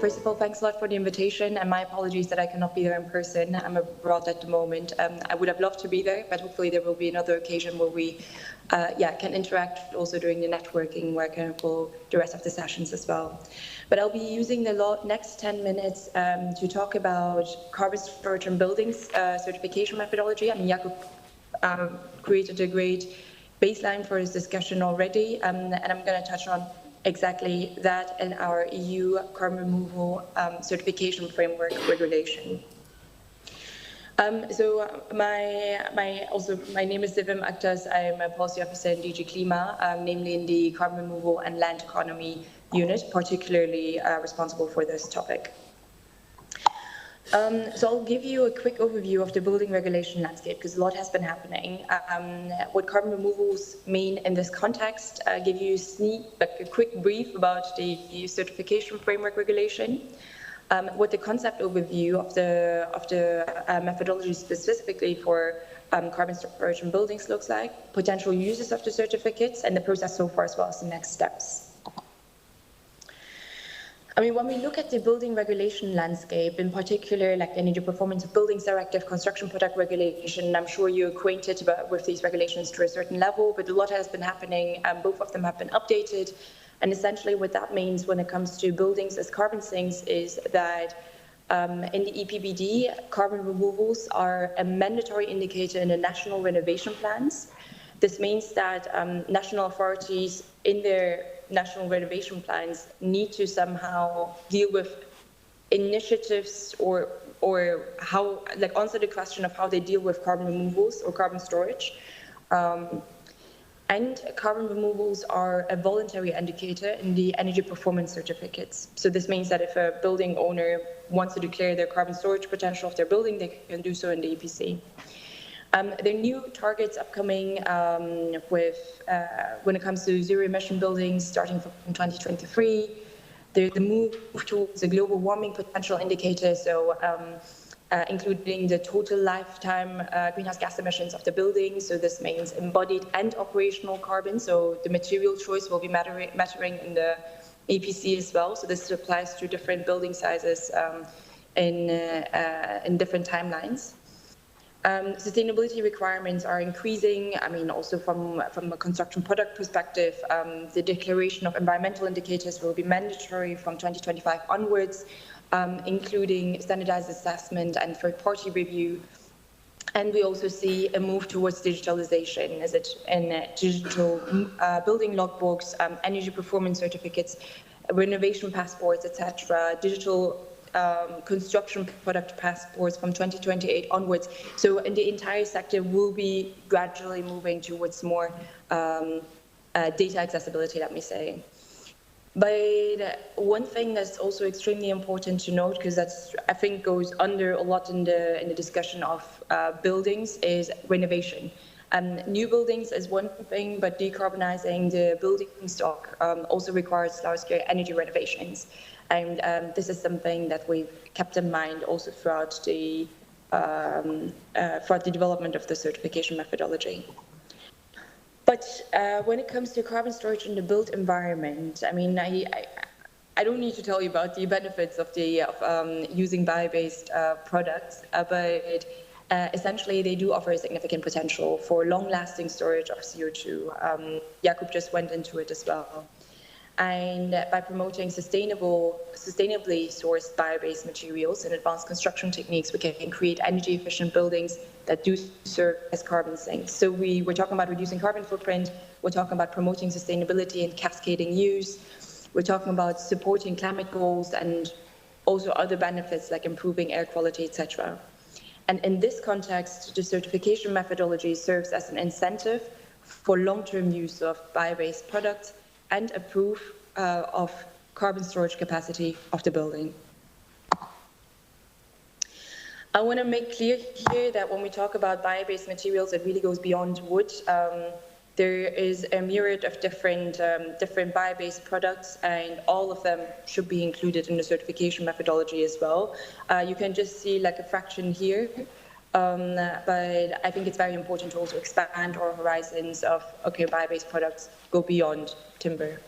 First of all, thanks a lot for the invitation, and my apologies that I cannot be there in person. I'm abroad at the moment. I would have loved to be there, but hopefully there will be another occasion where we can interact also during the networking, where I can follow the rest of the sessions as well. But I'll be using the next 10 minutes to talk about carbon storage and buildings certification methodology. I mean, Jakob created a great baseline for this discussion already, and I'm going to touch on exactly that in our EU carbon removal certification framework regulation. So my name is Sevim Aktas. I'm a policy officer in DG CLIMA, namely in the carbon removal and land economy unit, particularly responsible for this topic. So I'll give you a quick overview of the building regulation landscape, because a lot has been happening. What carbon removals mean in this context, give you a quick brief about the certification framework regulation, what the concept overview of the methodology specifically for carbon storage and buildings looks like, potential uses of the certificates, and the process so far, as well as the next steps. I mean, when we look at the building regulation landscape, in particular, like the Energy Performance of Buildings Directive, Construction Product Regulation, I'm sure you're acquainted with these regulations to a certain level, but a lot has been happening. Both of them have been updated. And essentially what that means when it comes to buildings as carbon sinks is that in the EPBD, carbon removals are a mandatory indicator in the national renovation plans. This means that national authorities in their national renovation plans need to somehow deal with initiatives or how, like, answer the question of how they deal with carbon removals or carbon storage. And carbon removals are a voluntary indicator in the energy performance certificates. So this means that if a building owner wants to declare their carbon storage potential of their building, they can do so in the EPC. There are new targets upcoming when it comes to zero-emission buildings starting from 2023. There's the move towards a global warming potential indicator, so including the total lifetime greenhouse gas emissions of the building. So this means embodied and operational carbon. So the material choice will be mattering in the EPC as well. So this applies to different building sizes in different timelines. Sustainability requirements are increasing. I mean, also from a construction product perspective, the declaration of environmental indicators will be mandatory from 2025 onwards, including standardized assessment and third-party review. And we also see a move towards digitalization, as it in digital building logbooks, energy performance certificates, renovation passports, etc., digital construction product passports from 2028 onwards. So in the entire sector will be gradually moving towards more data accessibility, let me say. But one thing that's also extremely important to note, because that's, I think, goes under a lot in the discussion of buildings, is renovation. New buildings is one thing, but decarbonizing the building stock also requires large-scale energy renovations. And this is something that we've kept in mind also throughout the development of the certification methodology. But when it comes to carbon storage in the built environment, I mean, I don't need to tell you about the benefits of using bio-based products, but essentially they do offer a significant potential for long-lasting storage of CO2. Jakob just went into it as well. And by promoting sustainably sourced bio-based materials and advanced construction techniques, we can create energy-efficient buildings that do serve as carbon sinks. So we're talking about reducing carbon footprint, we're talking about promoting sustainability and cascading use, we're talking about supporting climate goals and also other benefits like improving air quality, etc. And in this context, the certification methodology serves as an incentive for long-term use of bio-based products and a proof of carbon storage capacity of the building. I want to make clear here that when we talk about bio-based materials, it really goes beyond wood. There is a myriad of different bio-based products, and all of them should be included in the certification methodology as well. You can just see like a fraction here, but I think it's very important to also expand our horizons of, okay, bio-based products go beyond timber.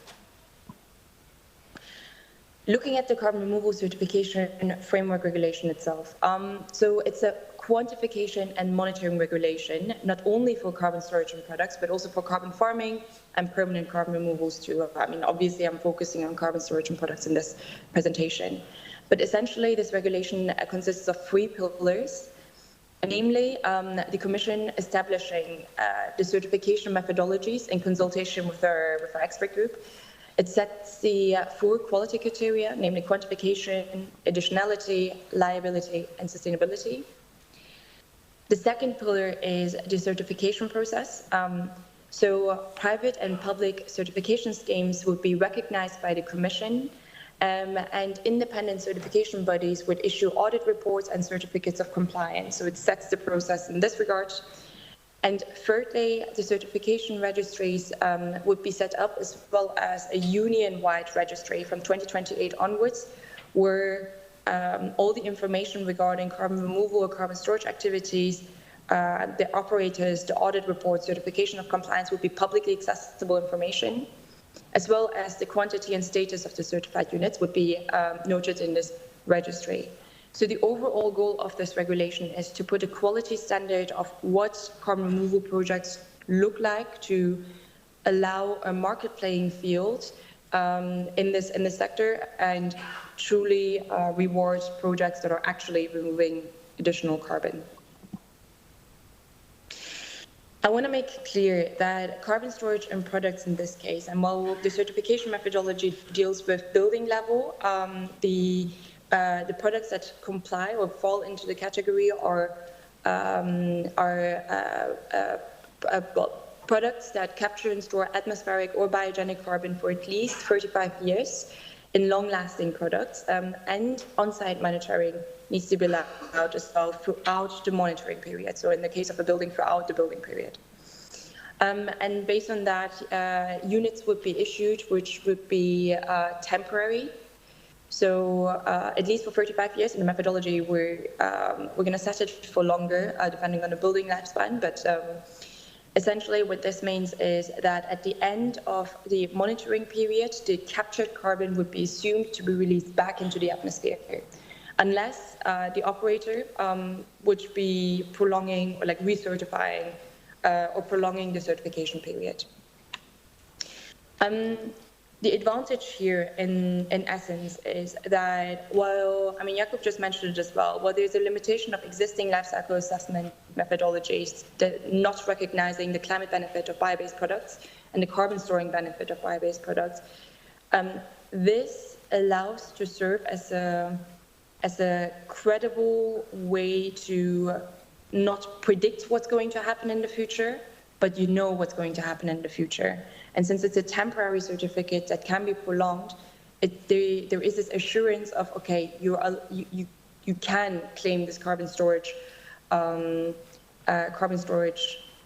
Looking at the carbon removal certification framework regulation itself, so it's a quantification and monitoring regulation, not only for carbon storage and products, but also for carbon farming and permanent carbon removals too. I mean, obviously I'm focusing on carbon storage and products in this presentation, but essentially this regulation consists of 3 pillars, namely the Commission establishing the certification methodologies in consultation with our expert group. It sets the 4 quality criteria, namely quantification, additionality, liability, and sustainability. The second pillar is the certification process. So private and public certification schemes would be recognized by the Commission, and independent certification bodies would issue audit reports and certificates of compliance. So it sets the process in this regard. And thirdly, the certification registries would be set up, as well as a union-wide registry from 2028 onwards, where all the information regarding carbon removal or carbon storage activities, the operators, the audit reports, certification of compliance would be publicly accessible information, as well as the quantity and status of the certified units would be noted in this registry. So the overall goal of this regulation is to put a quality standard of what carbon removal projects look like, to allow a market playing field in this sector, and truly reward projects that are actually removing additional carbon. I want to make clear that carbon storage and products in this case, and while the certification methodology deals with building level, the products that comply or fall into the category are products that capture and store atmospheric or biogenic carbon for at least 35 years in long-lasting products, and on-site monitoring needs to be allowed as well throughout the monitoring period. So in the case of a building, throughout the building period. And based on that, units would be issued, which would be temporary. So at least for 35 years. In the methodology, we're going to set it for longer, depending on the building lifespan. But essentially, what this means is that at the end of the monitoring period, the captured carbon would be assumed to be released back into the atmosphere, unless the operator would be prolonging or like recertifying or prolonging the certification period. The advantage here, in essence, is that while, I mean, Jakob just mentioned it as well, while there's a limitation of existing life cycle assessment methodologies, not recognizing the climate benefit of bio-based products and the carbon storing benefit of bio-based products, this allows to serve as a credible way to not predict what's going to happen in the future, but you know what's going to happen in the future. And since it's a temporary certificate that can be prolonged, there is this assurance of, okay, you can claim this carbon storage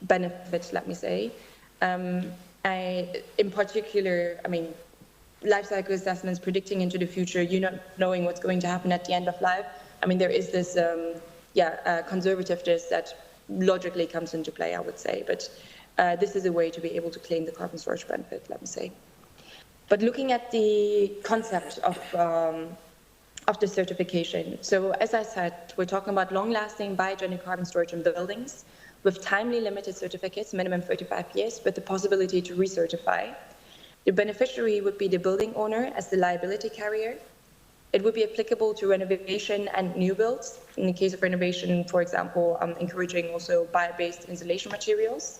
benefit, let me say. In particular, I mean, life cycle assessments, predicting into the future, you not knowing what's going to happen at the end of life. I mean, there is this, conservativeness that logically comes into play, I would say. But this is a way to be able to claim the carbon storage benefit, let me say. But looking at the concept of the certification. So as I said, we're talking about long-lasting biogenic carbon storage in buildings with timely limited certificates, minimum 35 years, with the possibility to recertify. The beneficiary would be the building owner as the liability carrier. It would be applicable to renovation and new builds. In the case of renovation, for example, encouraging also bio-based insulation materials.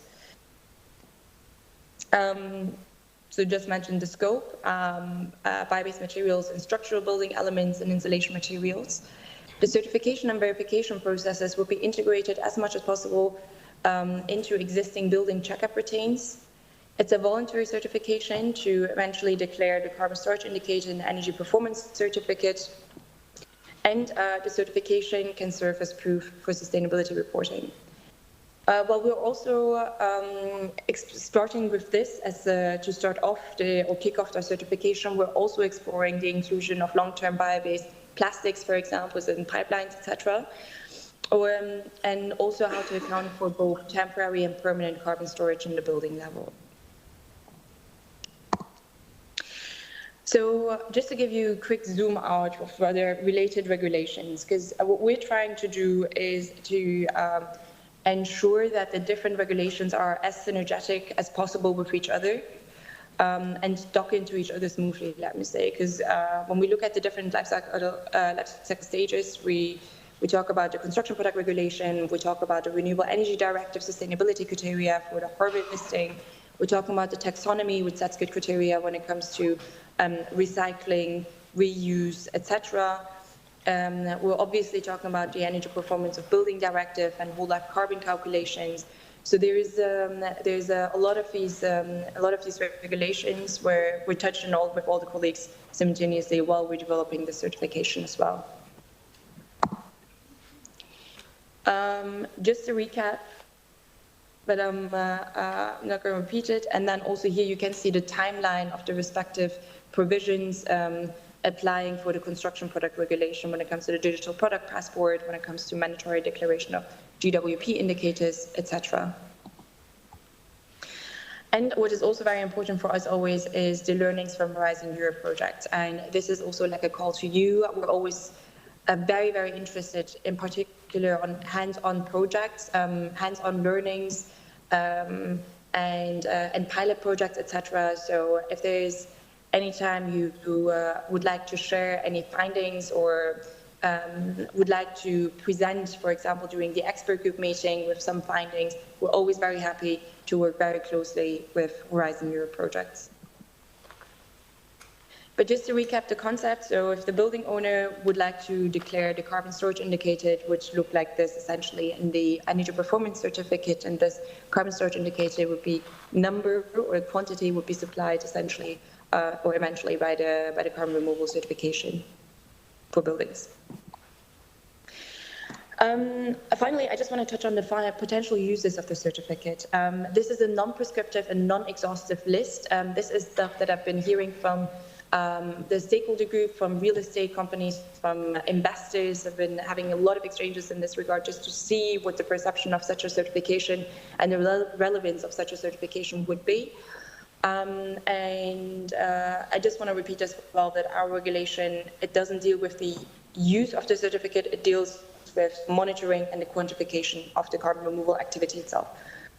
So just mentioned the scope, bio-based materials and structural building elements and insulation materials. The certification and verification processes will be integrated as much as possible into existing building checkup routines. It's a voluntary certification to eventually declare the carbon storage indicator and energy performance certificate. And the certification can serve as proof for sustainability reporting. Well, we're also starting with this as to start off or kick off our certification. We're also exploring the inclusion of long-term bio-based plastics, for example, in pipelines, etc. And also how to account for both temporary and permanent carbon storage in the building level. So just to give you a quick zoom out of other related regulations, because what we're trying to do is to ensure that the different regulations are as synergetic as possible with each other and dock into each other smoothly, let me say. Because when we look at the different life cycle stages, we talk about the construction product regulation, we talk about the Renewable Energy Directive sustainability criteria for the harvesting, we're talking about the taxonomy, which sets good criteria when it comes to recycling, reuse, etc. We're obviously talking about the energy performance of building directive and whole life carbon calculations. So there's a lot of these regulations where we're touching with all the colleagues simultaneously while we're developing the certification as well. Just to recap, but I'm not going to repeat it. And then also here you can see the timeline of the respective provisions applying for the construction product regulation when it comes to the digital product passport, when it comes to mandatory declaration of GWP indicators, etc. And what is also very important for us always is the learnings from Horizon Europe project. And this is also like a call to you. We're always very, very interested in particular on hands-on projects, hands-on learnings, and pilot projects, etc. So if there's any time you would like to share any findings or would like to present, for example, during the expert group meeting with some findings, we're always very happy to work very closely with Horizon Europe projects. But just to recap the concept, so if the building owner would like to declare the carbon storage indicator, which look like this essentially in the energy performance certificate, and this carbon storage indicator would be number or quantity would be supplied essentially or eventually by the carbon removal certification for buildings. Finally, I just want to touch on the potential uses of the certificate. This is a non-prescriptive and non-exhaustive list. This is stuff that I've been hearing from the stakeholder group, from real estate companies, from investors. I've been having a lot of exchanges in this regard just to see what the perception of such a certification and the relevance of such a certification would be. I just want to repeat as well that our regulation, it doesn't deal with the use of the certificate, it deals with monitoring and the quantification of the carbon removal activity itself.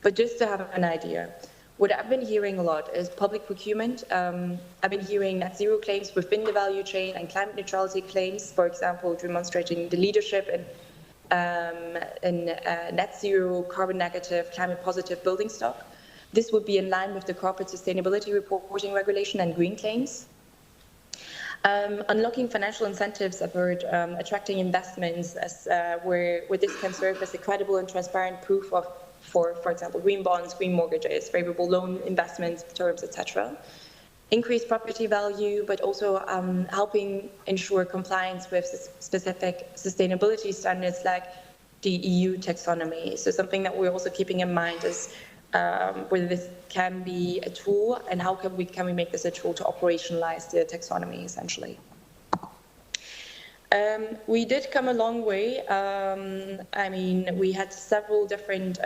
But just to have an idea, what I've been hearing a lot is public procurement. I've been hearing net zero claims within the value chain and climate neutrality claims, for example, demonstrating the leadership in net zero, carbon negative, climate positive building stock. This would be in line with the corporate sustainability reporting regulation and green claims. Unlocking financial incentives, I've heard, attracting investments as, where this can serve as a credible and transparent proof of, for example, green bonds, green mortgages, favorable loan investments, terms, etc. Increased property value, but also helping ensure compliance with specific sustainability standards like the EU taxonomy. So something that we're also keeping in mind is whether this can be a tool and how can we make this a tool to operationalize the taxonomy essentially. We did come a long way. I mean, we had several different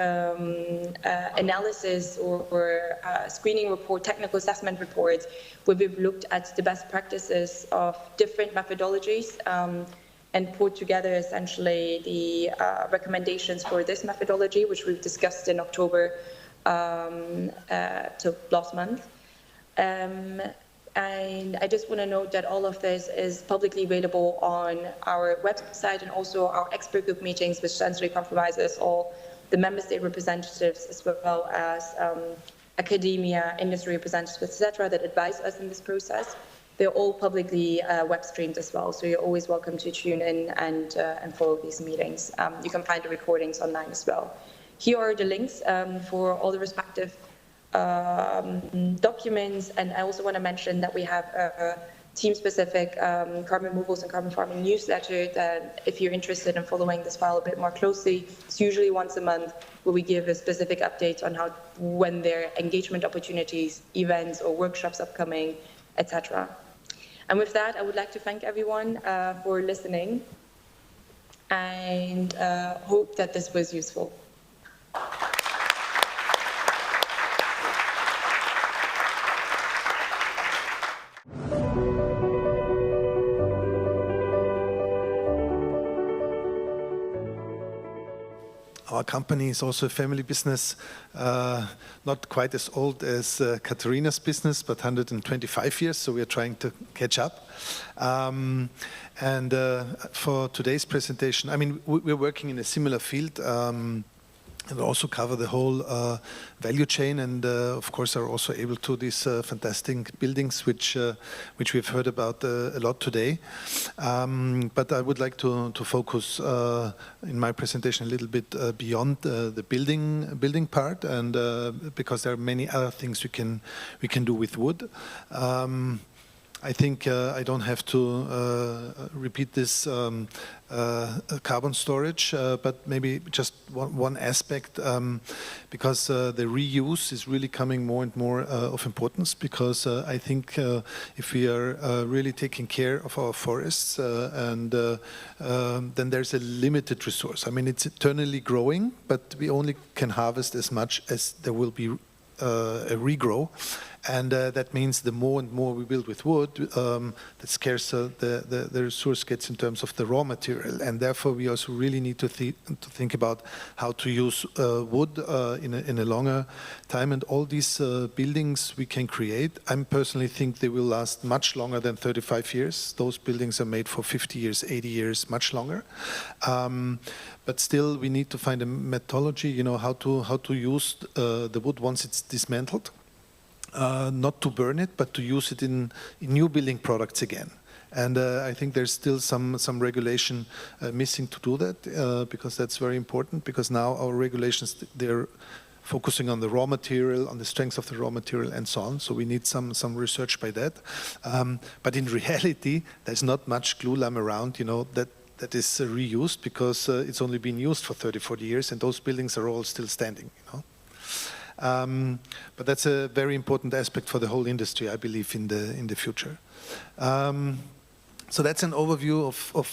analysis or screening report, technical assessment reports, where we've looked at the best practices of different methodologies and put together essentially the recommendations for this methodology, which we've discussed in October till last month. And I just want to note that all of this is publicly available on our website and also our expert group meetings, which essentially compromises all the member state representatives as well as academia, industry representatives, etc., that advise us in this process. They're all publicly web streamed as well, so you're always welcome to tune in and follow these meetings. You can find the recordings online as well. Here are the links for all the respective documents, and I also want to mention that we have a team-specific carbon removals and carbon farming newsletter that if you're interested in following this file a bit more closely, it's usually once a month where we give a specific update on when there are engagement opportunities, events or workshops upcoming, etc. And with that, I would like to thank everyone for listening and hope that this was useful. Our company is also a family business, not quite as old as Katharina's business, but 125 years, so we are trying to catch up. For today's presentation, I mean, we're working in a similar field, and also cover the whole value chain, and of course are also able to these fantastic buildings which we've heard about a lot today. But I would like to focus in my presentation a little bit beyond the building part, and because there are many other things we can do with wood. I think I don't have to repeat this carbon storage, but maybe just one aspect, because the reuse is really coming more and more of importance, because I think if we are really taking care of our forests, and then there's a limited resource. I mean, it's eternally growing, but we only can harvest as much as there will be a regrow. And that means the more and more we build with wood, the scarcer the resource gets in terms of the raw material. And therefore, we also really need to think about how to use wood in a longer time. And all these buildings we can create, I personally think they will last much longer than 35 years. Those buildings are made for 50 years, 80 years, much longer. But still, we need to find a methodology, you know, how to use the wood once it's dismantled. Not to burn it, but to use it in new building products again. And I think there's still some regulation missing to do that, because that's very important, because now our regulations, they're focusing on the raw material, on the strength of the raw material and so on. So we need some research by that. But in reality, there's not much glulam around, you know, that is reused, because it's only been used for 30, 40 years, and those buildings are all still standing, you know. But that's a very important aspect for the whole industry, I believe, in the future. So that's an overview of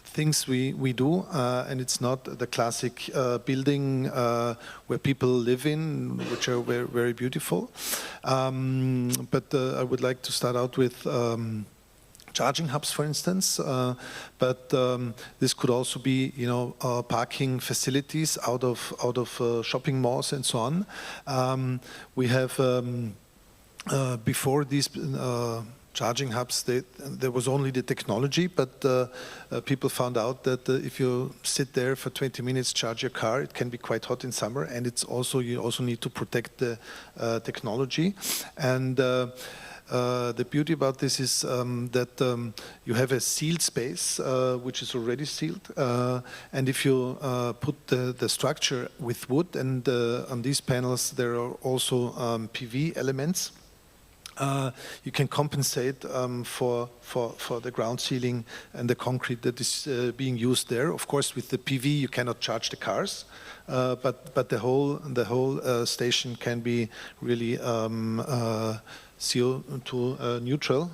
things we do, and it's not the classic building where people live in, which are very, very beautiful. But I would like to start out with charging hubs, for instance, but this could also be, you know, parking facilities out of shopping malls and so on. We have before these charging hubs, there was only the technology, but people found out that if you sit there for 20 minutes, charge your car, it can be quite hot in summer, and it's also, you also need to protect the technology. And the beauty about this is that you have a sealed space, which is already sealed, and if you put the structure with wood, and on these panels there are also PV elements, you can compensate for the ground sealing and the concrete that is being used there. Of course, with the PV you cannot charge the cars, but the whole station can be really CO2 neutral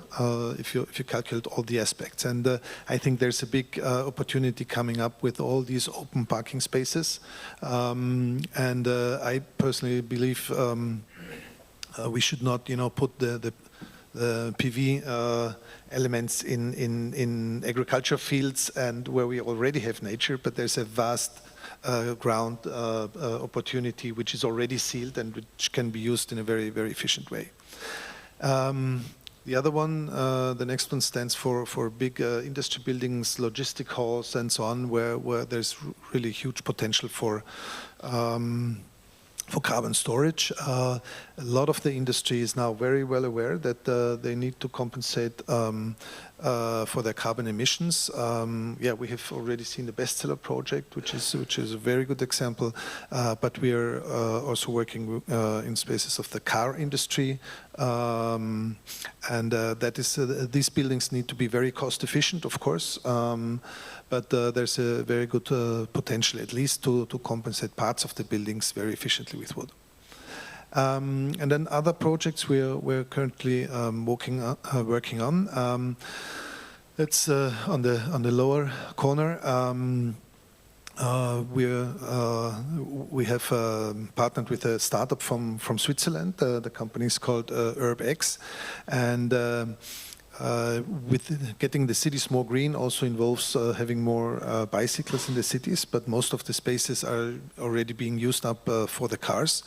if you calculate all the aspects. And I think there's a big opportunity coming up with all these open parking spaces. And I personally believe we should not, you know, put the PV elements in agriculture fields and where we already have nature, but there's a vast ground opportunity which is already sealed and which can be used in a very, very efficient way. The other one, the next one, stands for big industry buildings, logistic halls and so on, where there's really huge potential for carbon storage. A lot of the industry is now very well aware that they need to compensate for their carbon emissions. Yeah, we have already seen the bestseller project, which is a very good example. But we are also working in spaces of the car industry, and that is these buildings need to be very cost efficient, of course. But there's a very good potential, at least, to compensate parts of the buildings very efficiently with wood. And then other projects we're currently working on. That's on the lower corner. We have partnered with a startup from Switzerland. The company is called UrbX, and with getting the cities more green also involves having more bicycles in the cities, but most of the spaces are already being used up for the cars.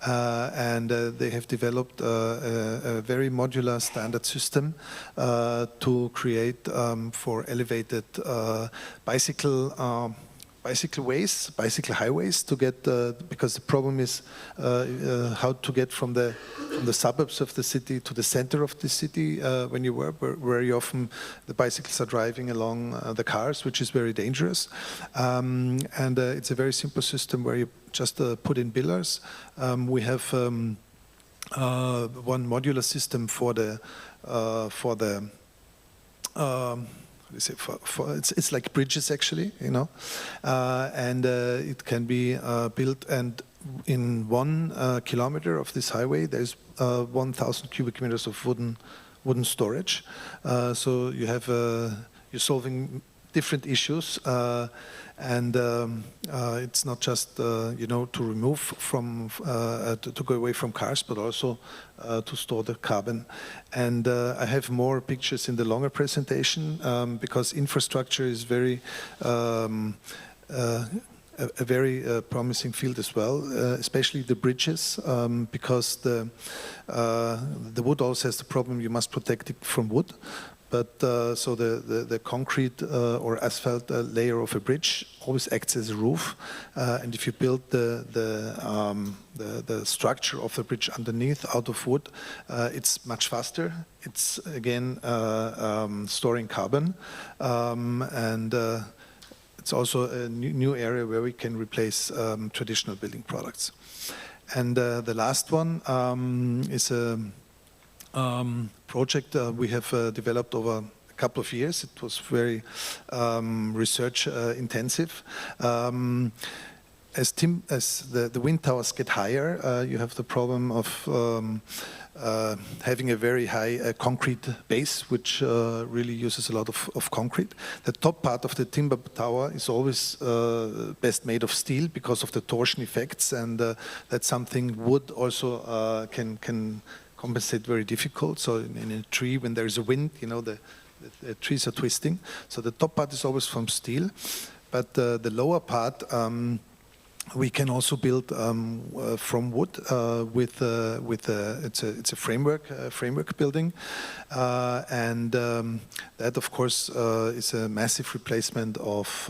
And they have developed a very modular standard system to create for elevated bicycle ways, bicycle highways to get, because the problem is how to get from the suburbs of the city to the center of the city when you work, where very often the bicycles are driving along the cars, which is very dangerous. And it's a very simple system where you just put in pillars. We have one modular system for the it's like bridges actually, you know, and it can be built, and in 1 kilometer of this highway there's 1,000 cubic meters of wooden storage. So you have you're solving different issues, and it's not just you know, to remove from to go away from cars, but also to store the carbon. And I have more pictures in the longer presentation because infrastructure is very a very promising field as well, especially the bridges, because the wood also has the problem you must protect it from wood. But so the concrete or asphalt layer of a bridge always acts as a roof, and if you build the structure of the bridge underneath out of wood, it's much faster. It's again storing carbon, and it's also a new area where we can replace traditional building products. And the last one is a project we have developed over a couple of years. It was very research intensive. As the wind towers get higher, you have the problem of having a very high concrete base, which really uses a lot of concrete. The top part of the timber tower is always best made of steel because of the torsion effects, and that's something wood also can compensate very difficult. So in a tree, when there is a wind, you know, the trees are twisting. So the top part is always from steel, but the lower part we can also build from wood with it's a framework building, and that of course is a massive replacement of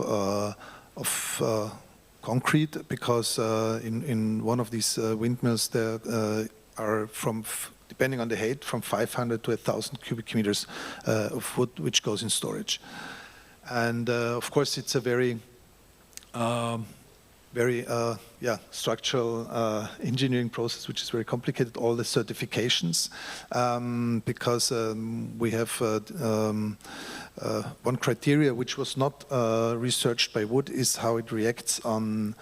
concrete, because in one of these windmills there are depending on the height, from 500 to 1,000 cubic meters of wood which goes in storage. And of course it's a very structural engineering process, which is very complicated, all the certifications, because we have one criteria which was not researched by wood is how it reacts on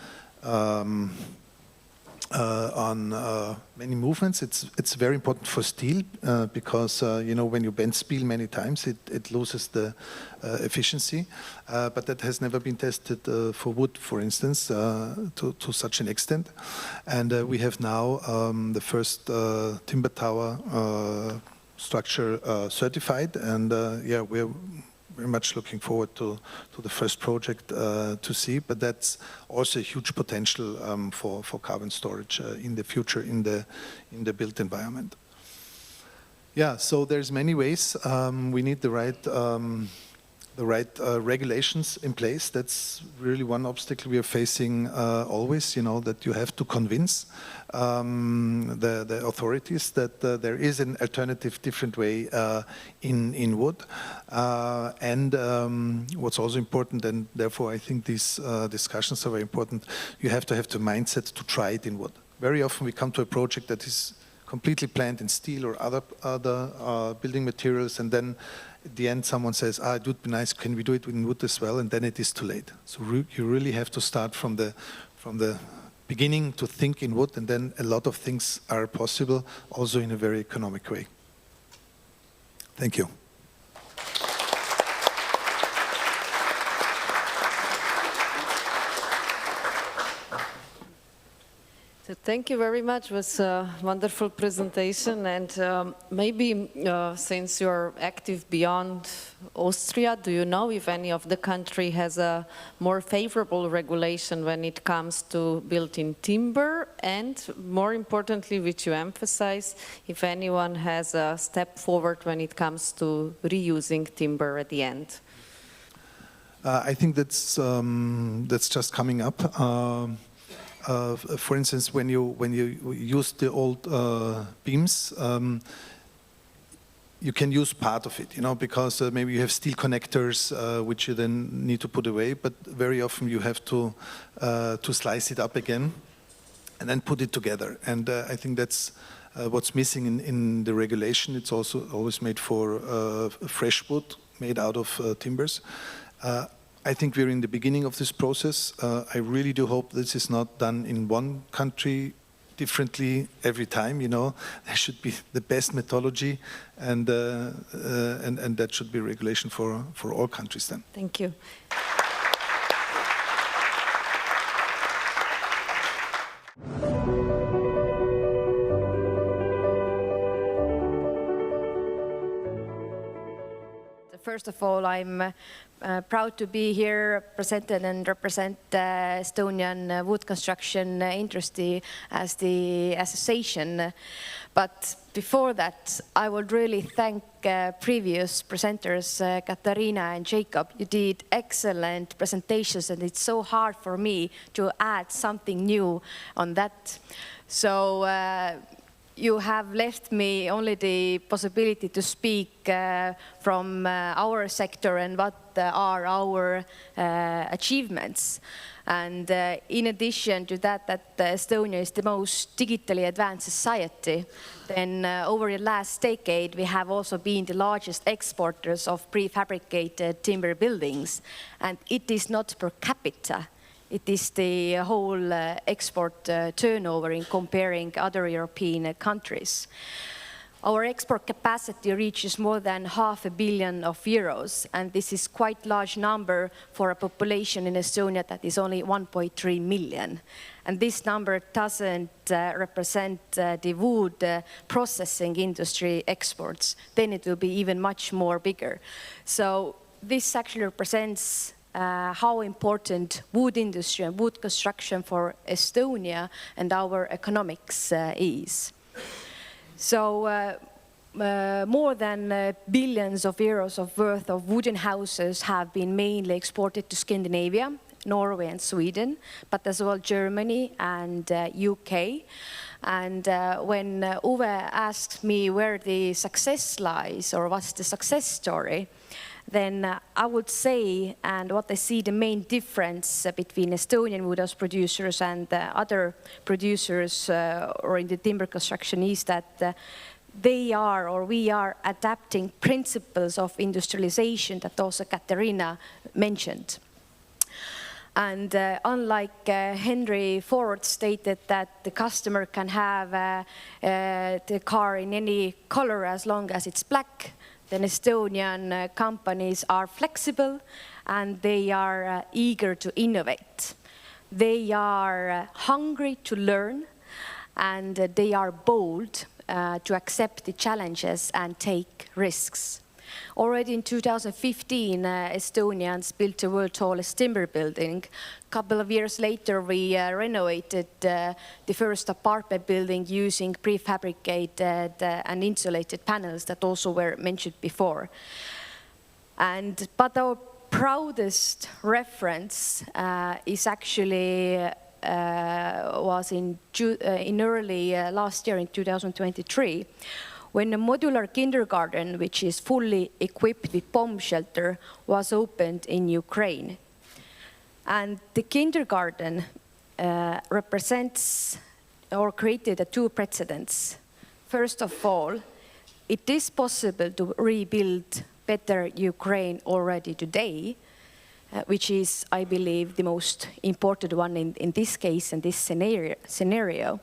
many movements. It's very important for steel because you know, when you bend steel many times, it loses the efficiency. But that has never been tested for wood, for instance, to such an extent. And we have now the first timber tower structure certified, and yeah, we're very much looking forward to the first project to see, but that's also a huge potential for carbon storage in the future in the built environment. Yeah, so there's many ways. We need the right regulations in place. That's really one obstacle we are facing always, you know, that you have to convince the authorities that there is an alternative, different way in wood. And what's also important, and therefore I think these discussions are very important, you have to have the mindset to try it in wood. Very often we come to a project that is completely planned in steel or other building materials, and then at the end someone says, it would be nice, can we do it in wood as well? And then it is too late. So you really have to start from the beginning to think in wood, and then a lot of things are possible, also in a very economic way. Thank you. So Thank you very much. It was a wonderful presentation, and maybe since you're active beyond Austria, do you know if any of the country has a more favorable regulation when it comes to built-in timber, and more importantly, which you emphasize, if anyone has a step forward when it comes to reusing timber at the end? I think that's just coming up. For instance, when you use the old beams, you can use part of it, because maybe you have steel connectors which you then need to put away, but very often you have to slice it up again and then put it together. And I think that's what's missing in the regulation. It's also always made for fresh wood made out of timbers. I think we're in the beginning of this process. I really do hope this is not done in one country differently every time. There should be the best methodology, and that should be regulation for all countries then. Thank you. First of all, I'm proud to be here presented and represent Estonian wood construction industry as the association. But before that, I would really thank previous presenters, Katariina and Jacob. You did excellent presentations, and it's so hard for me to add something new on that. So you have left me only the possibility to speak from our sector and what are our achievements. And in addition to that Estonia is the most digitally advanced society, then over the last decade we have also been the largest exporters of prefabricated timber buildings. And it is not per capita. It is the whole export turnover in comparing other European countries. Our export capacity reaches more than €500 million, and this is quite a large number for a population in Estonia that is only 1.3 million. And this number doesn't represent the wood processing industry exports. Then it will be even much more bigger. So this actually represents how important wood industry and wood construction for Estonia and our economics is. So more than billions of euros of worth of wooden houses have been mainly exported to Scandinavia, Norway and Sweden, but as well Germany and UK. And when Uwe asks me where the success lies or what's the success story, then I would say, and what I see the main difference between Estonian Woodhouse producers and other producers or in the timber construction is that they are, or we are, adapting principles of industrialization that also Katariina mentioned. And unlike Henry Ford stated that the customer can have the car in any color as long as it's black, then Estonian companies are flexible and they are eager to innovate. They are hungry to learn and they are bold to accept the challenges and take risks. Already in 2015, Estonians built the world's tallest timber building. A couple of years later, we renovated the first apartment building using prefabricated and insulated panels that also were mentioned before. But our proudest reference is actually was in early last year in 2023. When a modular kindergarten, which is fully equipped with bomb shelter, was opened in Ukraine. And the kindergarten represents or created two precedents. First of all, it is possible to rebuild better Ukraine already today, which is, I believe, the most important one in this case, in this scenario.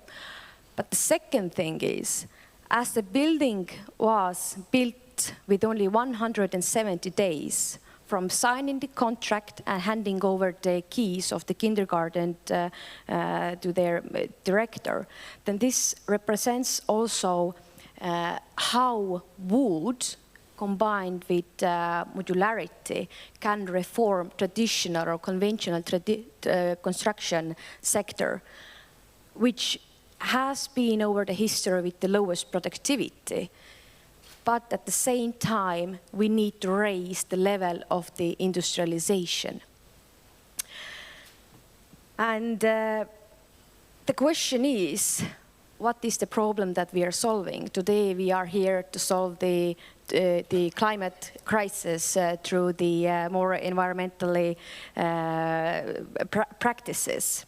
But the second thing is, as the building was built with only 170 days from signing the contract and handing over the keys of the kindergarten to their director, then this represents also how wood combined with modularity can reform traditional or conventional construction sector, which has been over the history with the lowest productivity. But at the same time, we need to raise the level of the industrialization. And the question is, what is the problem that we are solving? Today we are here to solve the climate crisis through the more environmentally practices.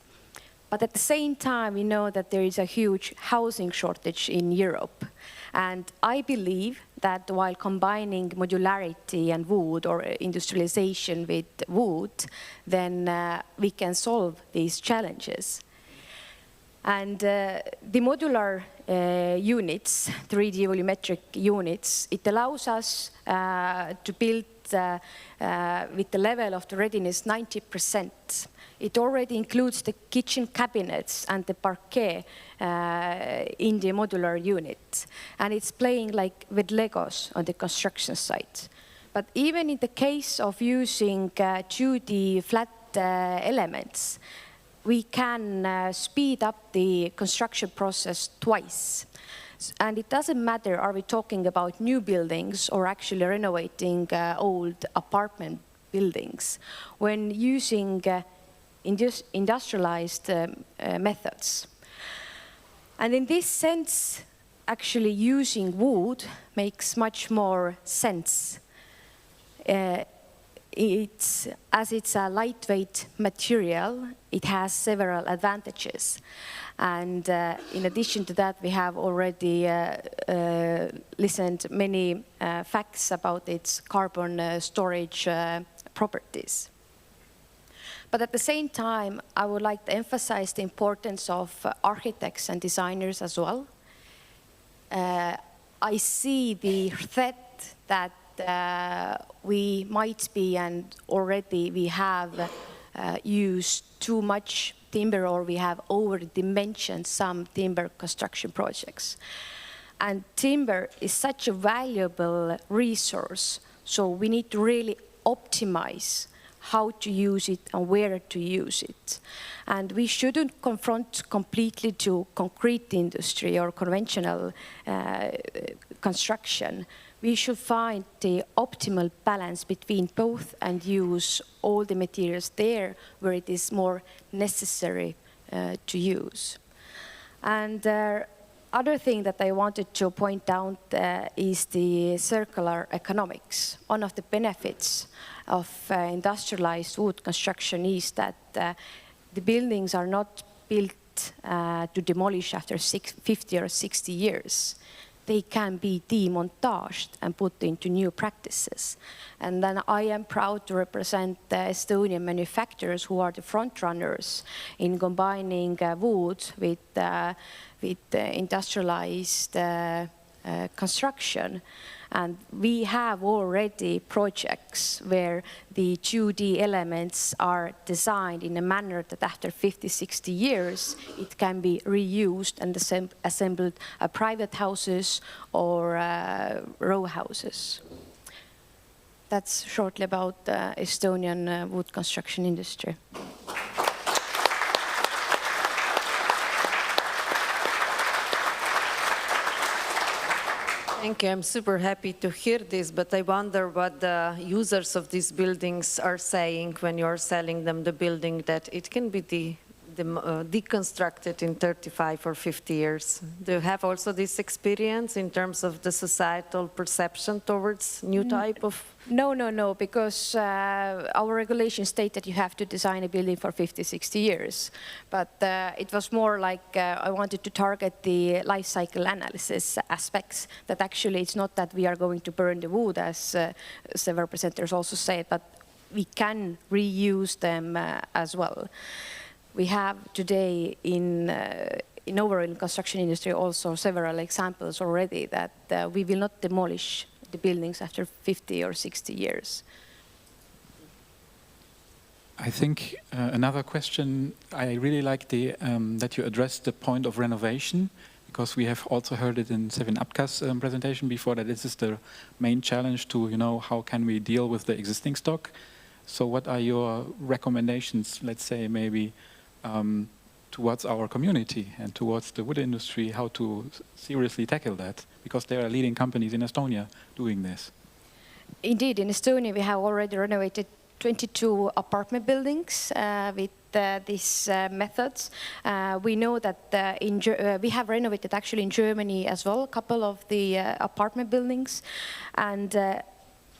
But at the same time, we know that there is a huge housing shortage in Europe. And I believe that while combining modularity and wood or industrialization with wood, then we can solve these challenges. And the modular units, 3D volumetric units, it allows us to build with the level of the readiness 90%. It already includes the kitchen cabinets and the parquet in the modular unit. And it's playing like with Legos on the construction site. But even in the case of using 2D flat elements, we can speed up the construction process twice. And it doesn't matter, are we talking about new buildings or actually renovating old apartment buildings. When using industrialized methods. And in this sense, actually using wood makes much more sense. As it's a lightweight material, it has several advantages. And in addition to that, we have already listened many facts about its carbon storage properties. But at the same time, I would like to emphasize the importance of architects and designers as well. I see the threat that we might be, and already we have used too much timber, or we have over-dimensioned some timber construction projects. And timber is such a valuable resource, so we need to really optimize how to use it and where to use it. And we shouldn't confront completely to concrete industry or conventional construction. We should find the optimal balance between both and use all the materials there where it is more necessary to use. And other thing that I wanted to point out is the circular economics. One of the benefits of industrialized wood construction is that the buildings are not built to demolish after 50 or 60 years. They can be demontaged and put into new practices. And then I am proud to represent the Estonian manufacturers who are the front runners in combining wood with industrialized construction. And we have already projects where the 2D elements are designed in a manner that after 50, 60 years, it can be reused and assembled private houses or row houses. That's shortly about the Estonian wood construction industry. Thank you. I'm super happy to hear this, but I wonder what the users of these buildings are saying when you're selling them the building, that it can be deconstructed in 35 or 50 years. Do you have also this experience in terms of the societal perception towards new type of? No, because our regulations state that you have to design a building for 50, 60 years. But it was more like I wanted to target the life cycle analysis aspects, that actually it's not that we are going to burn the wood, as several presenters also said, but we can reuse them as well. We have today in overall construction industry also several examples already that we will not demolish the buildings after 50 or 60 years. I think another question, I really like that you addressed the point of renovation, because we have also heard it in Sevim Aktas' presentation before, that this is the main challenge to, how can we deal with the existing stock. So what are your recommendations, let's say maybe, towards our community and towards the wood industry, how to seriously tackle that? Because there are leading companies in Estonia doing this. Indeed, in Estonia we have already renovated 22 apartment buildings with these methods. We know that we have renovated actually in Germany as well, a couple of the apartment buildings. And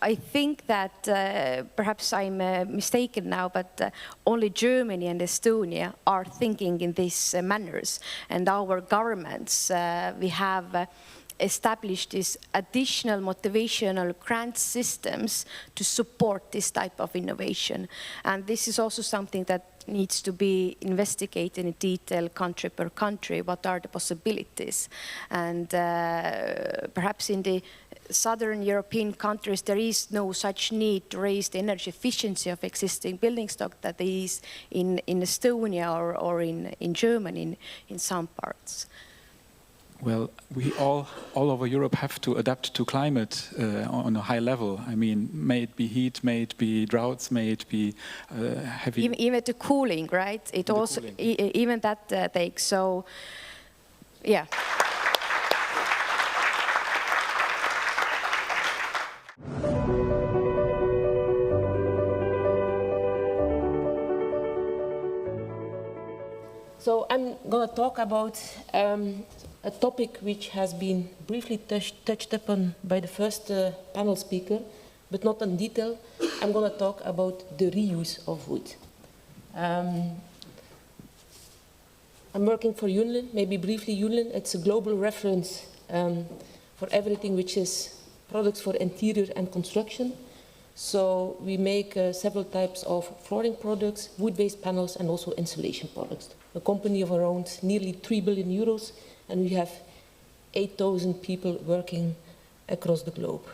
I think that perhaps I'm mistaken now, but only Germany and Estonia are thinking in these manners. And our governments, we have established these additional motivational grant systems to support this type of innovation. And this is also something that needs to be investigated in detail country per country. What are the possibilities? And perhaps in the southern European countries, there is no such need to raise the energy efficiency of existing building stock that there is in Estonia or in Germany in some parts. Well, we all over Europe have to adapt to climate on a high level. I mean, may it be heat, may it be droughts, may it be heavy... Even the cooling, right? It also, even that takes, so, yeah. So I'm going to talk about a topic which has been briefly touched upon by the first panel speaker, but not in detail. I'm going to talk about the reuse of wood. I'm working for Unilin, maybe briefly Unilin. It's a global reference for everything which is products for interior and construction. So we make several types of flooring products, wood-based panels, and also insulation products. A company of around nearly 3 billion euros, and we have 8,000 people working across the globe.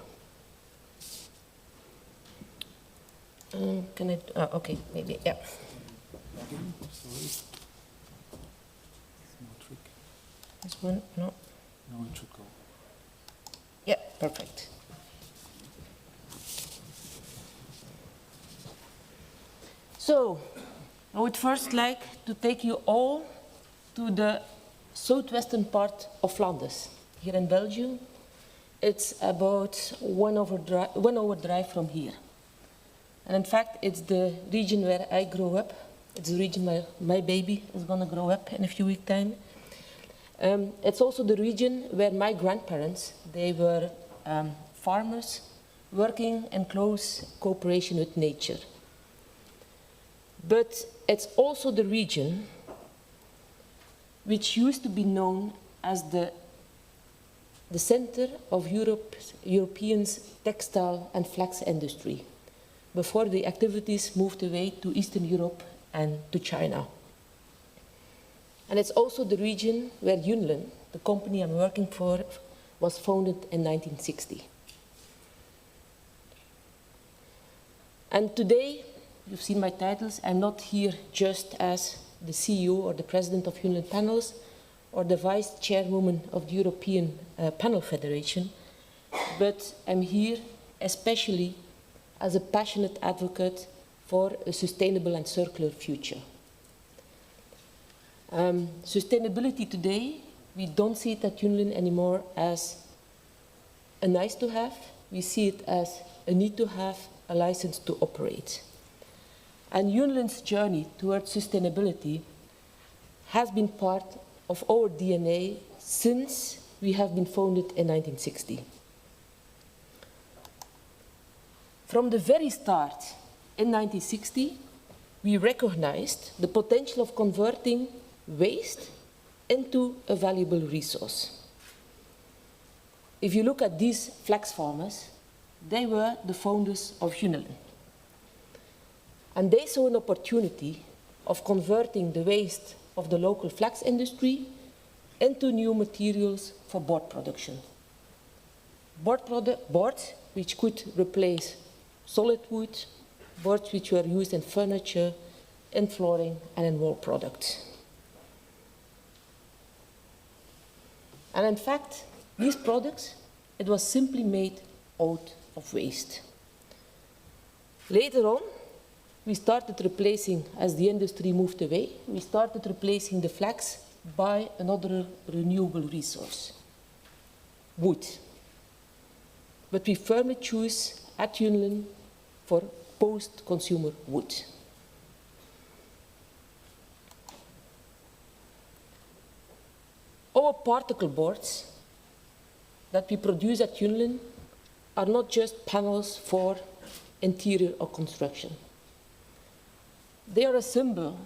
Can I? Oh, okay, maybe, yeah. This one, no? No, it should go. Yeah, perfect. So, I would first like to take you all to the southwestern part of Flanders, here in Belgium. It's about 1 hour drive from here. And in fact, it's the region where I grew up. It's the region where my baby is going to grow up in a few weeks' time. It's also the region where my grandparents, they were farmers working in close cooperation with nature. But it's also the region which used to be known as the center of Europeans' textile and flax industry, before the activities moved away to Eastern Europe and to China. And it's also the region where Unilin, the company I'm working for, was founded in 1960. And today, you've seen my titles, I'm not here just as the CEO or the president of Unilin Panels or the vice chairwoman of the European Panel Federation, but I'm here especially as a passionate advocate for a sustainable and circular future. Sustainability today, we don't see it at Unilin anymore as a nice to have, we see it as a need to have, a license to operate. And Unilin's journey towards sustainability has been part of our DNA since we have been founded in 1960. From the very start, in 1960, we recognized the potential of converting waste into a valuable resource. If you look at these flax farmers, they were the founders of Unilin. And they saw an opportunity of converting the waste of the local flax industry into new materials for board production. Board which could replace solid wood, boards which were used in furniture, in flooring, and in wall products. And in fact, these products, it was simply made out of waste. Later on, we started replacing, as the industry moved away, we started replacing the flax by another renewable resource, wood. But we firmly choose at Unilin for post-consumer wood. Our particle boards that we produce at Unilin are not just panels for interior or construction. They are a symbol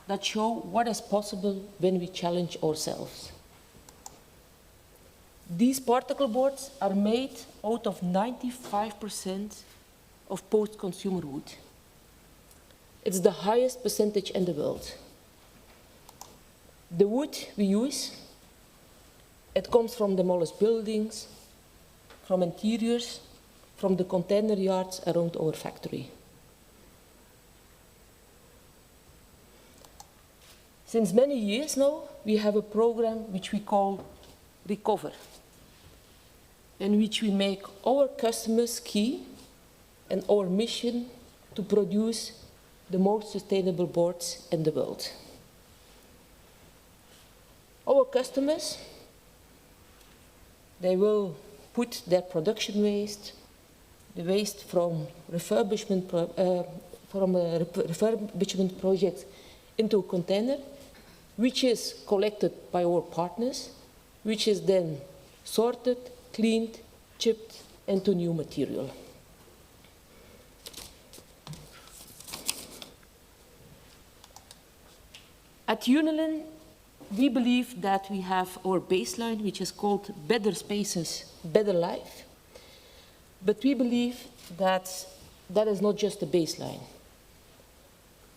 that show what is possible when we challenge ourselves. These particle boards are made out of 95% of post-consumer wood. It's the highest percentage in the world. The wood we use, it comes from demolished buildings, from interiors, from the container yards around our factory. Since many years now, we have a program which we call Recover, in which we make our customers key and our mission to produce the most sustainable boards in the world. Our customers, they will put their production waste, the waste from refurbishment projects into a container, which is collected by our partners, which is then sorted, cleaned, chipped into new material. At Unilin, we believe that we have our baseline, which is called Better Spaces, Better Life. But we believe that that is not just a baseline.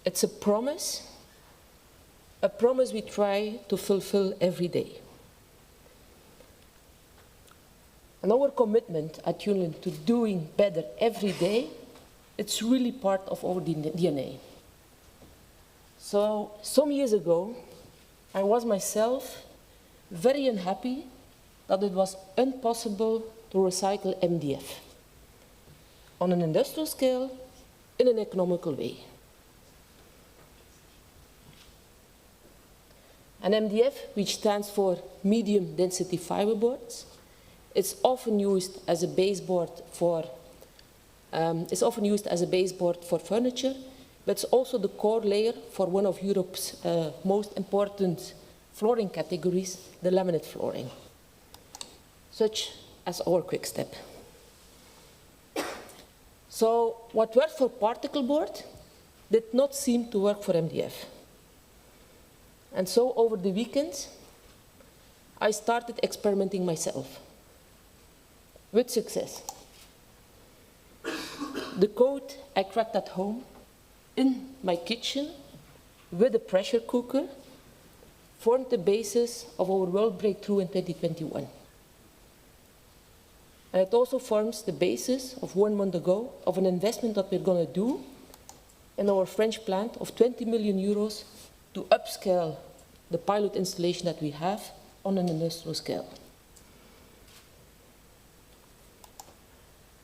It's a promise we try to fulfill every day. And our commitment at Unilin to doing better every day, it's really part of our DNA. So some years ago, I was myself very unhappy that it was impossible to recycle MDF on an industrial scale in an economical way. And MDF, which stands for medium density fiberboards, it's often used as a baseboard for furniture, but it's also the core layer for one of Europe's most important flooring categories, the laminate flooring, such as our quick step. So what worked for particle board did not seem to work for MDF. And so over the weekend, I started experimenting myself, with success. The code I cracked at home in my kitchen with a pressure cooker formed the basis of our world breakthrough in 2021. And it also forms the basis of 1 month ago of an investment that we're going to do in our French plant of 20 million euros to upscale the pilot installation that we have on an industrial scale.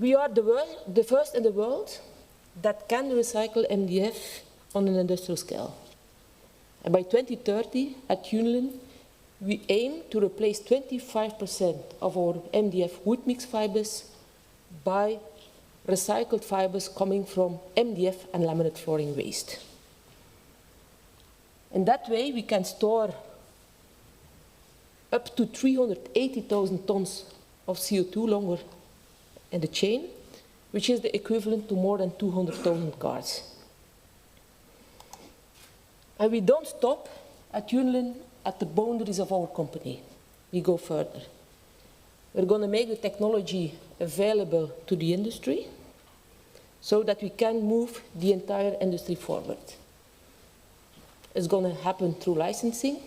We are the first in the world that can recycle MDF on an industrial scale. And by 2030, at Unilin, we aim to replace 25% of our MDF wood mix fibers by recycled fibers coming from MDF and laminate flooring waste. In that way, we can store up to 380,000 tons of CO2 longer in the chain, which is the equivalent to more than 200,000 cars. And we don't stop at Unilin at the boundaries of our company. We go further. We're going to make the technology available to the industry so that we can move the entire industry forward. It's going to happen through licensing,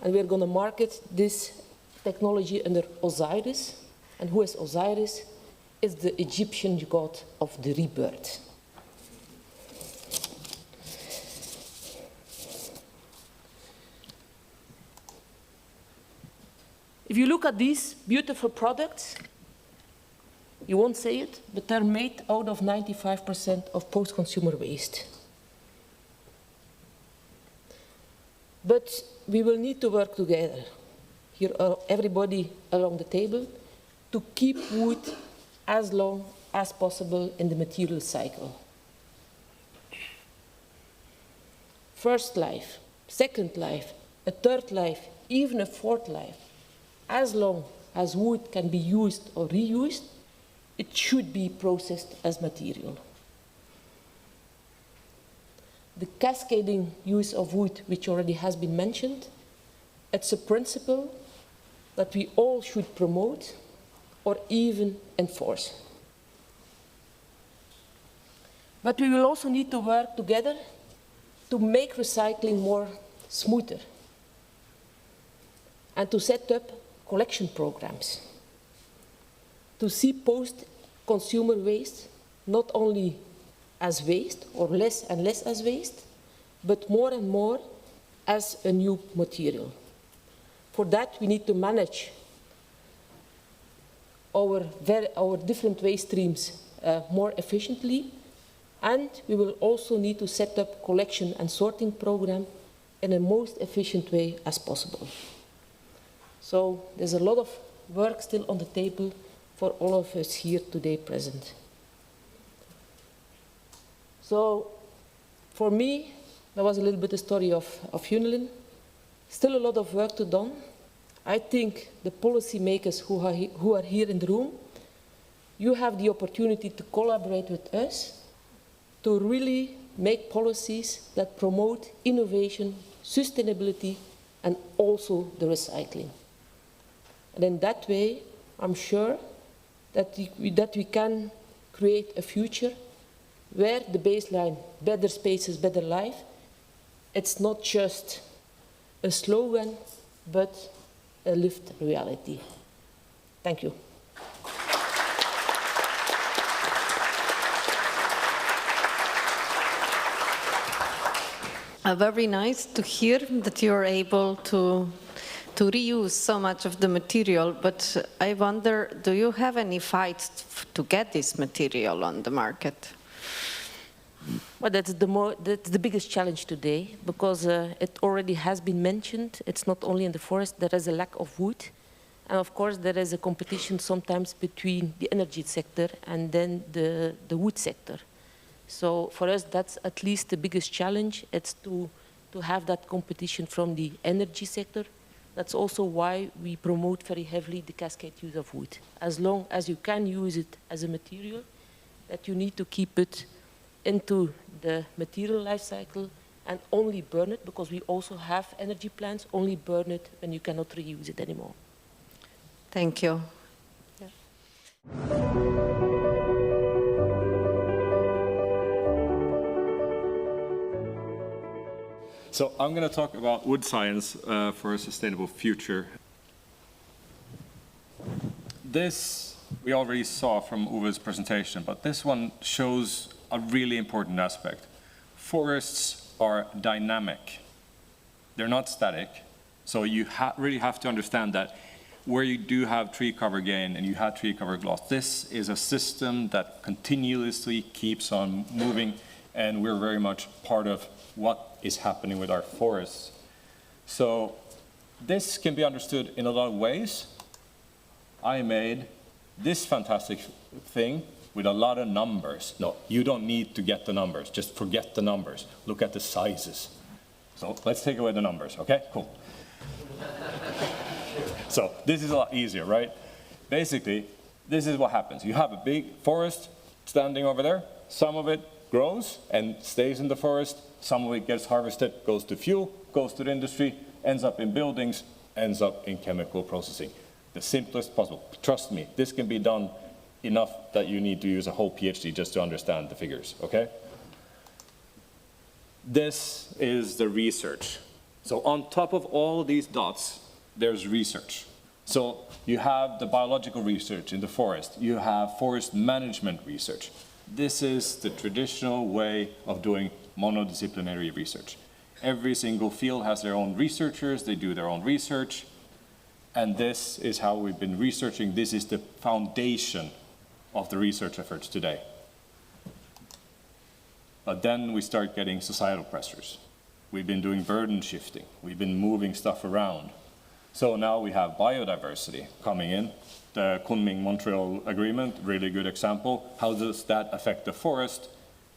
and we're going to market this technology under Osiris. And who is Osiris? It's the Egyptian god of the rebirth. If you look at these beautiful products, you won't say it, but they're made out of 95% of post-consumer waste. But we will need to work together, here everybody along the table, to keep wood as long as possible in the material cycle. First life, second life, a third life, even a fourth life. As long as wood can be used or reused, it should be processed as material. The cascading use of wood, which already has been mentioned, it's a principle that we all should promote or even enforce. But we will also need to work together to make recycling more smoother and to set up collection programs to see post-consumer waste not only as waste or less and less as waste, but more and more as a new material. For that, we need to manage our different waste streams more efficiently, and we will also need to set up collection and sorting program in the most efficient way as possible. So there's a lot of work still on the table for all of us here today present. So for me, that was a little bit the story of Unilin. Still a lot of work to do. I think the policy makers who are here in the room, you have the opportunity to collaborate with us to really make policies that promote innovation, sustainability, and also the recycling. And in that way, I'm sure that we can create a future where the baseline, better spaces, better life, it's not just a slogan, but a lived reality. Thank you. Very nice to hear that you are able to reuse so much of the material, but I wonder, do you have any fights to get this material on the market? Well, that's the biggest challenge today, because it already has been mentioned. It's not only in the forest, there is a lack of wood. And of course, there is a competition sometimes between the energy sector and then the wood sector. So for us, that's at least the biggest challenge. It's to have that competition from the energy sector. That's also why we promote very heavily the cascade use of wood. As long as you can use it as a material, that you need to keep it into the material life cycle and only burn it, because we also have energy plants, only burn it when you cannot reuse it anymore. Thank you. Yeah. So I'm going to talk about wood science for a sustainable future. This we already saw from Uwe's presentation, but this one shows a really important aspect. Forests are dynamic. They're not static. So you really have to understand that where you do have tree cover gain and you have tree cover loss, this is a system that continuously keeps on moving, and we're very much part of what is happening with our forests. So this can be understood in a lot of ways. I made this fantastic thing with a lot of numbers. No, you don't need to get the numbers, just forget the numbers. Look at the sizes. So let's take away the numbers, okay? Cool. So this is a lot easier, right? Basically, this is what happens. You have a big forest standing over there. Some of it grows and stays in the forest. Some of it gets harvested, goes to fuel, goes to the industry, ends up in buildings, ends up in chemical processing. The simplest possible. Trust me, this can be done enough that you need to use a whole PhD just to understand the figures, okay? This is the research. So on top of all these dots, there's research. So you have the biological research in the forest. You have forest management research. This is the traditional way of doing monodisciplinary research. Every single field has their own researchers. They do their own research. And this is how we've been researching. This is the foundation of the research efforts today. But then we start getting societal pressures. We've been doing burden shifting. We've been moving stuff around. So now we have biodiversity coming in. The Kunming-Montreal Agreement, really good example. How does that affect the forest?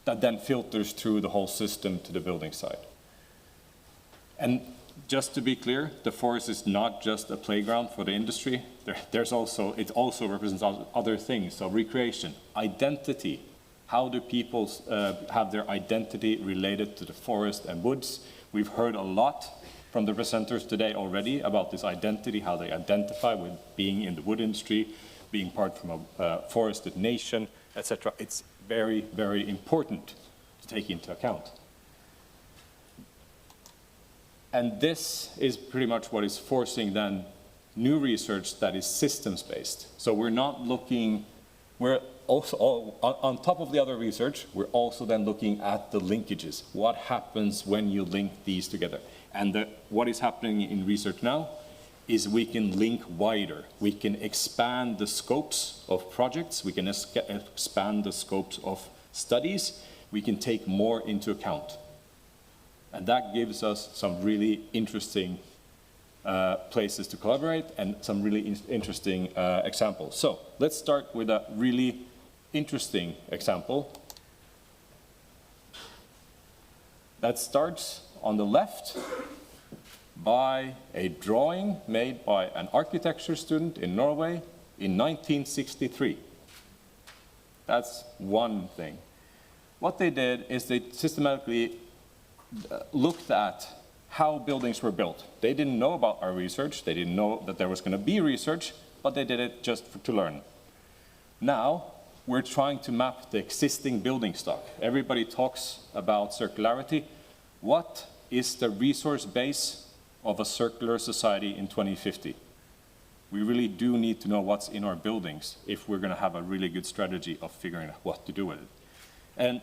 That then filters through the whole system to the building site. And just to be clear, the forest is not just a playground for the industry. It also represents other things. So recreation, identity. How do people have their identity related to the forest and woods? We've heard a lot from the presenters today already about this identity, how they identify with being in the wood industry, being part from a forested nation, etc. It's very, very important to take into account. And this is pretty much what is forcing then new research that is systems-based. So we're not looking, we're also, on top of the other research, we're also then looking at the linkages. What happens when you link these together? And what is happening in research now is we can link wider. We can expand the scopes of projects. We can expand the scopes of studies. We can take more into account. And that gives us some really interesting places to collaborate and some really interesting examples. So let's start with a really interesting example. That starts on the left by a drawing made by an architecture student in Norway in 1963. That's one thing. What they did is they systematically looked at how buildings were built. They didn't know about our research. They didn't know that there was going to be research, but they did it just to learn. Now, we're trying to map the existing building stock. Everybody talks about circularity. What is the resource base of a circular society in 2050? We really do need to know what's in our buildings if we're going to have a really good strategy of figuring out what to do with it. And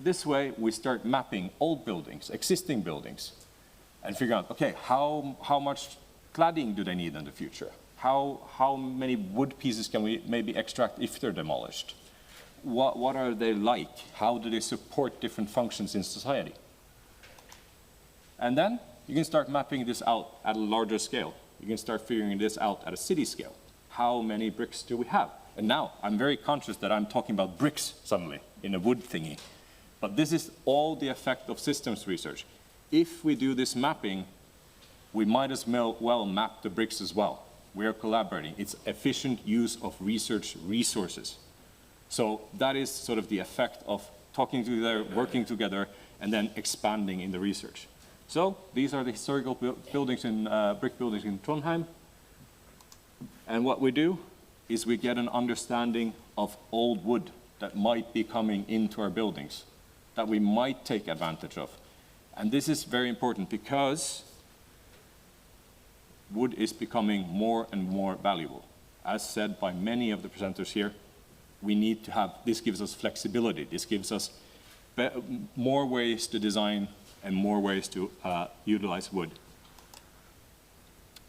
this way, we start mapping old buildings, existing buildings, and figure out, okay, how much cladding do they need in the future? How many wood pieces can we maybe extract if they're demolished? What are they like? How do they support different functions in society? And then you can start mapping this out at a larger scale. You can start figuring this out at a city scale. How many bricks do we have? And now I'm very conscious that I'm talking about bricks suddenly in a wood thingy. But this is all the effect of systems research. If we do this mapping, we might as well map the bricks as well. We are collaborating. It's efficient use of research resources. So that is sort of the effect of talking together, working together, and then expanding in the research. So these are the historical buildings in brick buildings in Trondheim. And what we do is we get an understanding of old wood that might be coming into our buildings, that we might take advantage of. And this is very important because wood is becoming more and more valuable. As said by many of the presenters here, we need to have, this gives us flexibility. This gives us more ways to design and more ways to utilize wood.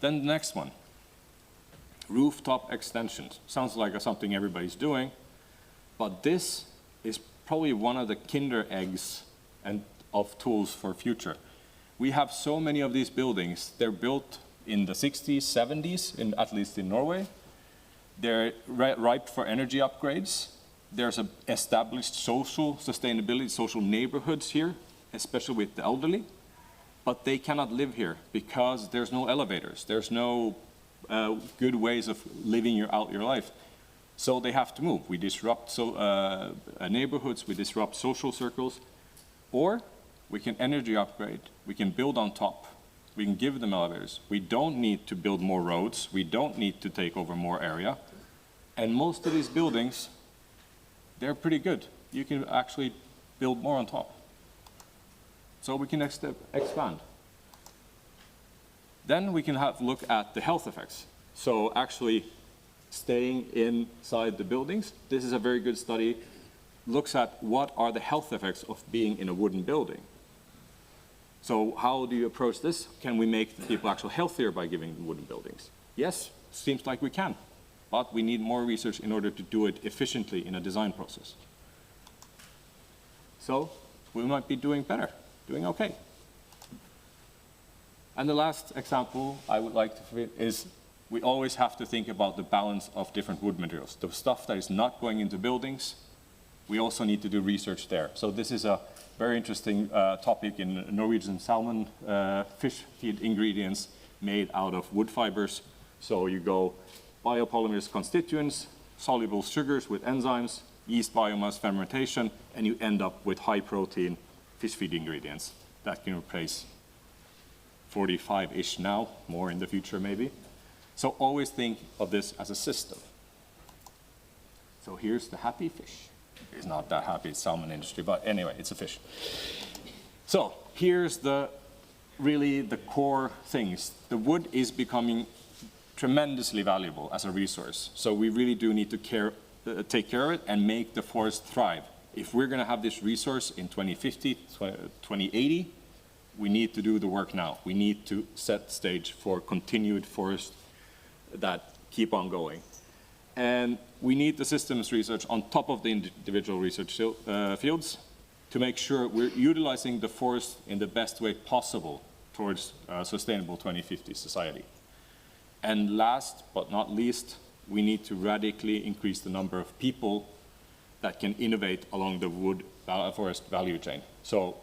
Then the next one, rooftop extensions. Sounds like something everybody's doing, but this is probably one of the kinder eggs of tools for future. We have so many of these buildings. They're built in the 60s, 70s, at least in Norway. They're ripe for energy upgrades. There's an established social sustainability, social neighborhoods here, especially with the elderly. But they cannot live here because there's no elevators. There's no good ways of living out your life. So they have to move. We disrupt neighborhoods, we disrupt social circles, or we can energy upgrade. We can build on top. We can give them elevators. We don't need to build more roads. We don't need to take over more area. And most of these buildings, they're pretty good. You can actually build more on top. So we can expand. Then we can have a look at the health effects. So actually staying inside the buildings. This is a very good study. Looks at what are the health effects of being in a wooden building. So how do you approach this? Can we make the people actually healthier by giving them wooden buildings? Yes, seems like we can, but we need more research in order to do it efficiently in a design process. So we might be doing better, doing okay. And the last example I would like to fit is we always have to think about the balance of different wood materials. The stuff that is not going into buildings, we also need to do research there. So this is a very interesting topic in Norwegian salmon fish feed ingredients made out of wood fibers. So you go biopolymerous constituents, soluble sugars with enzymes, yeast biomass fermentation, and you end up with high protein fish feed ingredients that can replace 45-ish now, more in the future maybe. So always think of this as a system. So here's the happy fish. It's not that happy, it's salmon industry, but anyway, it's a fish. So here's really the core things. The wood is becoming tremendously valuable as a resource. So we really do need to take care of it and make the forest thrive. If we're going to have this resource in 2050, 2080, we need to do the work now. We need to set the stage for continued forest that keep on going. And we need the systems research on top of the individual research fields to make sure we're utilizing the forest in the best way possible towards a sustainable 2050 society. And last but not least, we need to radically increase the number of people that can innovate along the wood forest value chain. So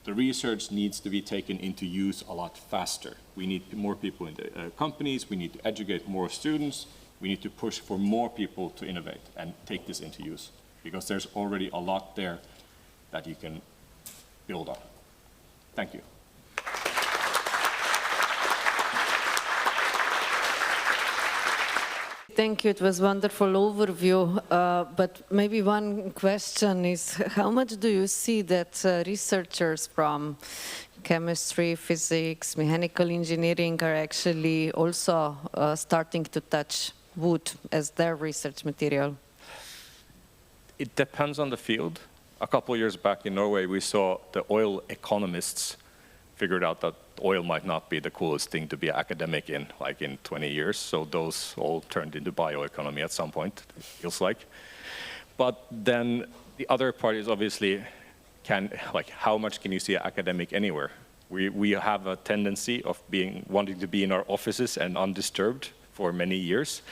the research needs to be taken into use a lot faster. We need more people in the companies, we need to educate more students, we need to push for more people to innovate and take this into use, because there's already a lot there that you can build on. Thank you. Thank you. It was a wonderful overview. But maybe one question is, how much do you see that researchers from chemistry, physics, mechanical engineering are actually also starting to touch wood as their research material? It depends on the field. A couple of years back in Norway, we saw the oil economists figured out that oil might not be the coolest thing to be an academic in, like in 20 years. So those all turned into bioeconomy at some point, it feels like. But then the other part is obviously, how much can you see an academic anywhere? We have a tendency of wanting to be in our offices and undisturbed for many years.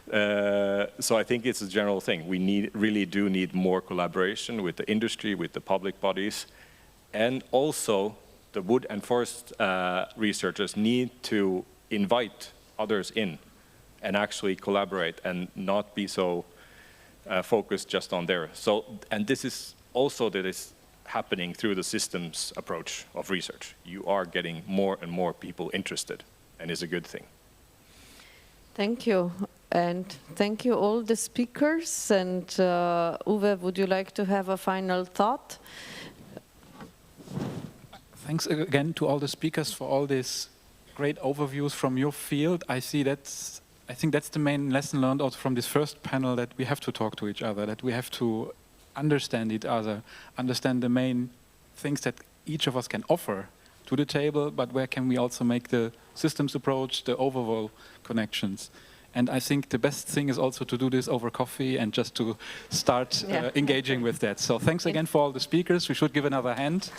So I think it's a general thing. We really do need more collaboration with the industry, with the public bodies, and also the wood and forest researchers need to invite others in and actually collaborate and not be so focused just on there. So, and this is also that is happening through the systems approach of research. You are getting more and more people interested, and it's a good thing. Thank you. And thank you all the speakers. And Uwe, would you like to have a final thought? Thanks again to all the speakers for all these great overviews from your field. I think that's the main lesson learned also from this first panel, that we have to talk to each other, that we have to understand each other, understand the main things that each of us can offer to the table, but where can we also make the systems approach, the overall connections. And I think the best thing is also to do this over coffee and just to start engaging with that. So thanks again for all the speakers. We should give another hand.